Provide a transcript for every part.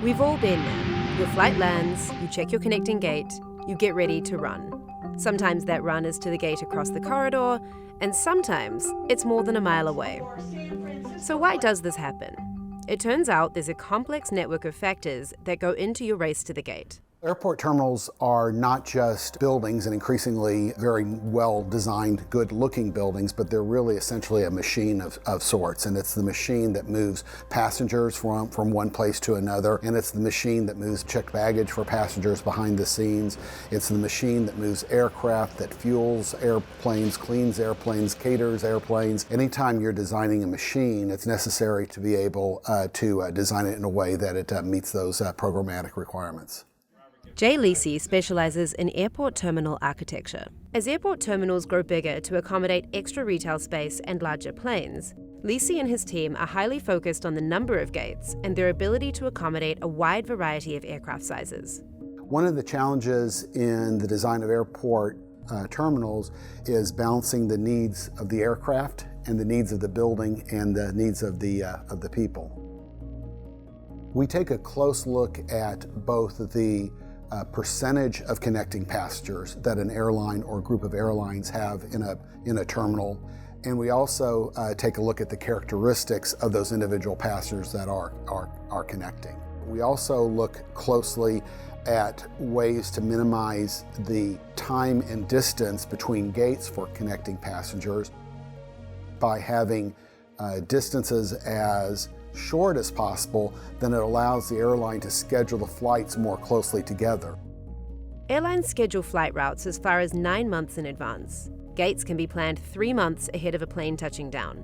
We've all been there. Your flight lands, you check your connecting gate, you get ready to run. Sometimes that run is to the gate across the corridor, and sometimes it's more than a mile away. So why does this happen? It turns out there's a complex network of factors that go into your race to the gate. Airport terminals are not just buildings, and increasingly very well-designed, good-looking buildings, but they're really essentially a machine of sorts. And it's the machine that moves passengers from one place to another, and it's the machine that moves checked baggage for passengers behind the scenes. It's the machine that moves aircraft, that fuels airplanes, cleans airplanes, caters airplanes. Anytime you're designing a machine, it's necessary to be able to design it in a way that it meets those programmatic requirements. Jay Lisi specializes in airport terminal architecture. As airport terminals grow bigger to accommodate extra retail space and larger planes, Lisi and his team are highly focused on the number of gates and their ability to accommodate a wide variety of aircraft sizes. One of the challenges in the design of airport terminals is balancing the needs of the aircraft and the needs of the building and the needs of the people. We take a close look at both the percentage of connecting passengers that an airline or group of airlines have in a terminal, and we also take a look at the characteristics of those individual passengers that are connecting. We also look closely at ways to minimize the time and distance between gates for connecting passengers by having distances as short as possible. Then it allows the airline to schedule the flights more closely together. Airlines schedule flight routes as far as 9 months in advance. Gates can be planned 3 months ahead of a plane touching down.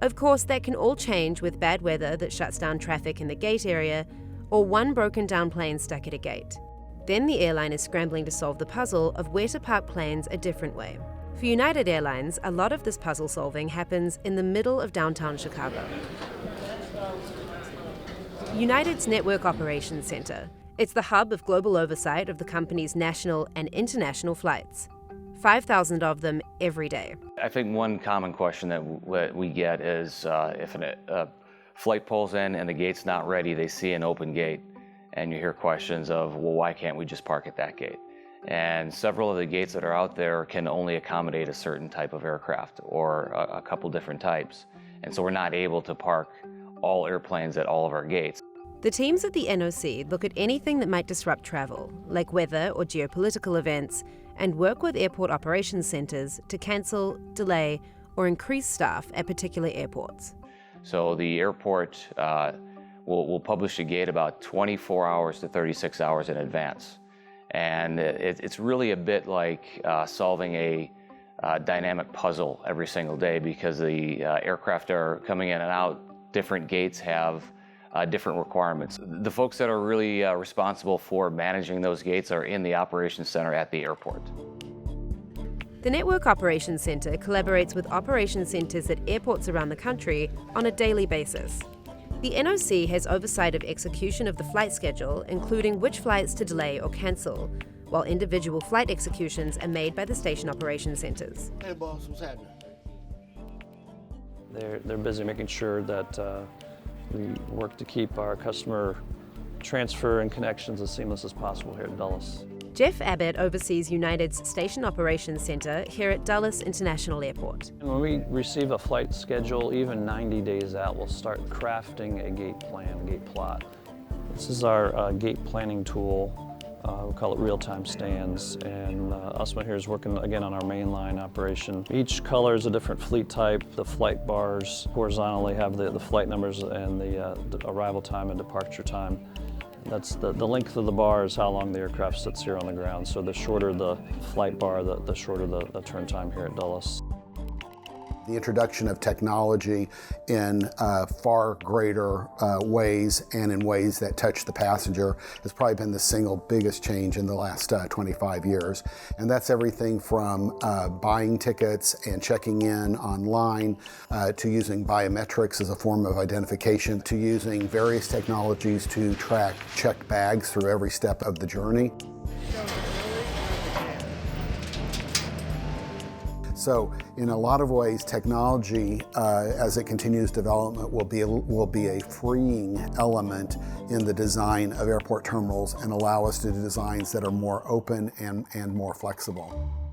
Of course, that can all change with bad weather that shuts down traffic in the gate area, or one broken down plane stuck at a gate. Then the airline is scrambling to solve the puzzle of where to park planes a different way. For United Airlines, a lot of this puzzle solving happens in the middle of downtown Chicago. United's Network Operations Center. It's the hub of global oversight of the company's national and international flights. 5,000 of them every day. I think one common question that we get is if a flight pulls in and the gate's not ready, they see an open gate, and you hear questions of, well, why can't we just park at that gate? And several of the gates that are out there can only accommodate a certain type of aircraft or a couple different types. And so we're not able to park all airplanes at all of our gates. The teams at the NOC look at anything that might disrupt travel, like weather or geopolitical events, and work with airport operations centers to cancel, delay, or increase staff at particular airports. So the airport will publish a gate about 24 hours to 36 hours in advance. And it's really a bit like solving a dynamic puzzle every single day, because the aircraft are coming in and out. Different gates have different requirements. The folks that are really responsible for managing those gates are in the operations center at the airport. The Network Operations Center collaborates with operations centers at airports around the country on a daily basis. The NOC has oversight of execution of the flight schedule, including which flights to delay or cancel, while individual flight executions are made by the station operations centers. Hey boss, what's happening? They're busy making sure that we work to keep our customer transfer and connections as seamless as possible here at Dulles. Jeff Abbott oversees United's Station Operations Center here at Dulles International Airport. And when we receive a flight schedule, even 90 days out, we'll start crafting a gate plan, gate plot. This is our gate planning tool. We call it real-time stands, and Usman here is working again on our mainline operation. Each color is a different fleet type. The flight bars horizontally have the flight numbers and the arrival time and departure time. That's the length of the bar is how long the aircraft sits here on the ground. So the shorter the flight bar, the shorter the turn time here at Dulles. The introduction of technology in far greater ways and in ways that touch the passenger has probably been the single biggest change in the last 25 years. And that's everything from buying tickets and checking in online to using biometrics as a form of identification, to using various technologies to track checked bags through every step of the journey. So in a lot of ways, technology, as it continues development, will be a freeing element in the design of airport terminals and allow us to do designs that are more open and more flexible.